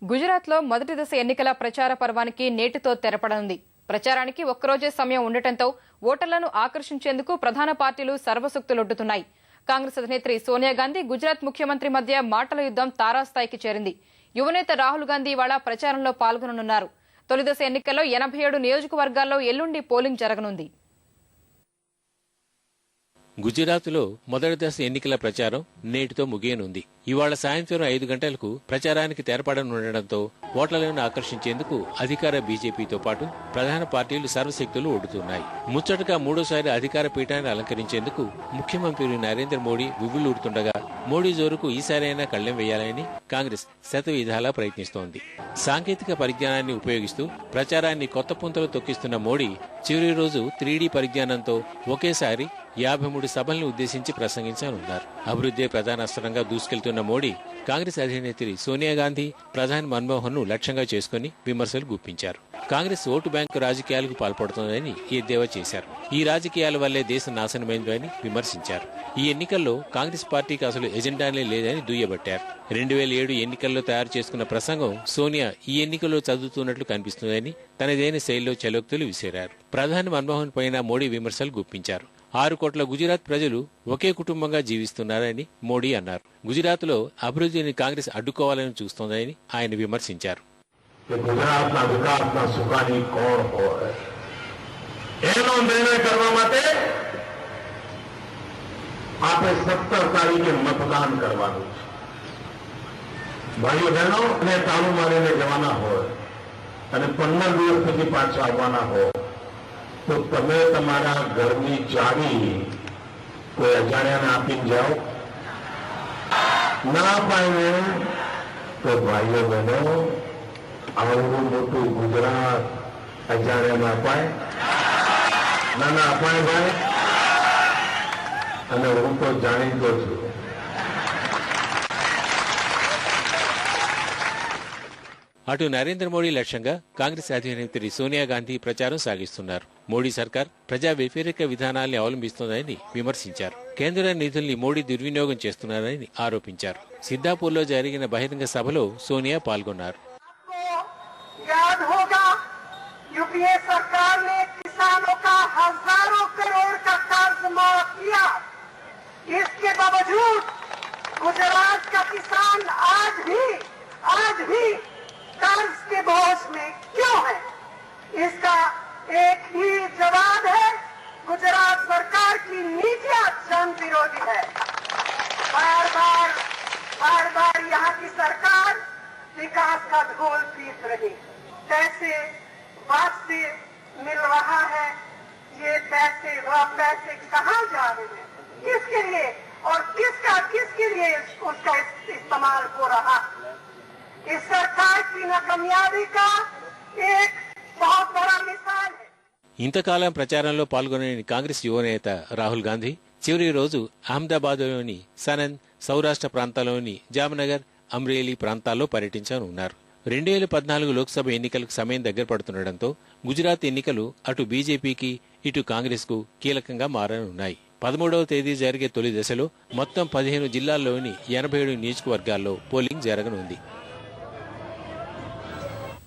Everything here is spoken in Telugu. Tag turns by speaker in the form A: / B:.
A: గుజరాత్లో మొదటి దశ ఎన్నికల ప్రచార పర్వానికి నేటితో తెరపడనుంది. ప్రచారానికి ఒక్కరోజే సమయం ఉండటంతో ఓటర్లను ఆకర్షించేందుకు ప్రధాన పార్టీలు సర్వశక్తులొడ్డుతున్నాయి. కాంగ్రెస్ అధినేత్రి సోనియా గాంధీ, గుజరాత్ ముఖ్యమంత్రి మధ్య మాటల యుద్ధం తారాస్థాయికి చేరింది. యువనేత రాహుల్ గాంధీ ఇవాళ ప్రచారంలో పాల్గొననున్నారు. తొలిదశ ఎన్నికల్లో 87 నియోజకవర్గాల్లో ఎల్లుండి పోలింగ్ జరగనుంది.
B: గుజరాత్లో మొదటి దశ ఎన్నికల ప్రచారం నేటితో ముగియనుంది. ఇవాళ సాయంత్రం 5 గంటలకు ప్రచారానికి తెరపడనుండటంతో ఓట్లను ఆకర్షించేందుకు అధికార బీజేపీతో పాటు ప్రధాన పార్టీలు సర్వశక్తులు ఒడ్డుతున్నాయి. ముచ్చటగా మూడోసారి అధికార పీఠాన్ని అలంకరించేందుకు ముఖ్యమంత్రి నరేంద్ర మోడీ వివ్వులూడుతుండగా మోడీ జోరుకు ఈసారైనా కళ్లెం వేయాలని కాంగ్రెస్ శతవిధాలా ప్రయత్నిస్తోంది. సాంకేతిక పరిజ్ఞానాన్ని ఉపయోగిస్తూ ప్రచారాన్ని కొత్త పుంతలు తొక్కిస్తున్న మోడీ చివరి రోజు 3D పరిజ్ఞానంతో ఒకేసారి 53 సభలను ఉద్దేశించి ప్రసంగించనున్నారు. అభివృద్ధి ప్రధాన అస్త్రంగా దూసుకెళ్తున్న మోడీ కాంగ్రెస్ అధినేత్రి సోనియా గాంధీ, ప్రధాని మన్మోహన్ ను లక్ష్యంగా చేసుకుని విమర్శలు గుప్పించారు. కాంగ్రెస్ ఓటు బ్యాంకు రాజకీయాలకు పాల్పడుతోందని ఎద్దేవా చేశారు. ఈ రాజకీయాల వల్లే దేశం నాశనమైందని విమర్శించారు. ఈ ఎన్నికల్లో కాంగ్రెస్ పార్టీకి అసలు ఎజెండానే లేదని దుయ్యబట్టారు. 2007 ఎన్నికల్లో తయారు చేసుకున్న ప్రసంగం సోనియా ఈ ఎన్నికల్లో చదువుతున్నట్లు కనిపిస్తుందని తనదైన శైలిలో చలోక్తులు విసిరారు. ప్రధాని మన్మోహన్ పైన మోడీ విమర్శలు గుప్పించారు. 6 కోట్ల గుజరాత్ ప్రజలు ఒకే కుటుంబంగా జీవిస్తున్నారని మోడీ అన్నారు. గుజరాత్లో అభివృద్ధిని కాంగ్రెస్ అడ్డుకోవాలని చూస్తోందని ఆయన విమర్శించారు.
C: ગુજરાતના વિકાસના સુકાની કોણ હોય એનો નિર્ણય કરવા માટે આપણે 17 તારીખે મતદાન કરવાનું છે. ભાઈઓ બહેનો અને તાળું મારીને જવાના હોય અને 15 દિવસ પછી પાછા આવવાના હોય તો તમે તમારા ઘરની ચાવી કોઈ અજાણ્યાને આપીને જાઓ. ના પામે તો ભાઈઓ બહેનો આવડું મોટું ગુજરાત અજાણ્યાને અપાય ના અપાય ભાઈ. અને હું તો જાણીતો છું.
B: అటు నరేంద్ర మోడీ లక్ష్యంగా కాంగ్రెస్ అధినేత్రి సోనియా గాంధీ ప్రచారం సాగిస్తున్నారు. మోడీ సర్కార్ ప్రజా వ్యతిరేక విధానాల్ని అవలంబిస్తోందని విమర్శించారు. కేంద్ర నిధుల్ని మోడీ దుర్వినియోగం చేస్తున్నారని ఆరోపించారు. సిద్దాపూర్లో జరిగిన బహిరంగ సభలో సోనియా పాల్గొన్నారు.
D: याद होगा यूपीए सरकार ने किसानों का हजारों करोड़ का कर्ज माफ किया. इसके बावजूद गुजरात का किसान आज भी कर्ज के बोझ में क्यों है? इसका एक ही जवाब है, गुजरात सरकार की नीतियां जन विरोधी है. बार बार यहाँ की सरकार विकास का ढोल पीट रही. पैसे वापसी मिल रहा है. ये पैसे कहाँ जा रहे हैं, किसके लिए और किसके लिए उसका इस्तेमाल हो रहा. इस सरकार की नाकामयाबी का एक बहुत बड़ा मिसाल है.
B: ఇంతకాలం ప్రచారంలో పాల్గొనని కాంగ్రెస్ యువనేత రాహుల్ గాంధీ చివరి రోజు అహ్మదాబాద్లోని సనన్, సౌరాష్ట్ర ప్రాంతాల్లోని జామ్నగర్, అమ్రేలీ ప్రాంతాల్లో పర్యటించనున్నారు. 2014 లోక్సభ ఎన్నికలకు సమయం దగ్గర పడుతుండటంతో గుజరాత్ ఎన్నికలు అటు బీజేపీకి ఇటు కాంగ్రెస్ కు కీలకంగా మారనున్నాయి. 13వ తేదీ జరిగే తొలి దశలో మొత్తం 15 జిల్లాల్లోని 87 నియోజకవర్గాల్లో పోలింగ్ జరగనుంది.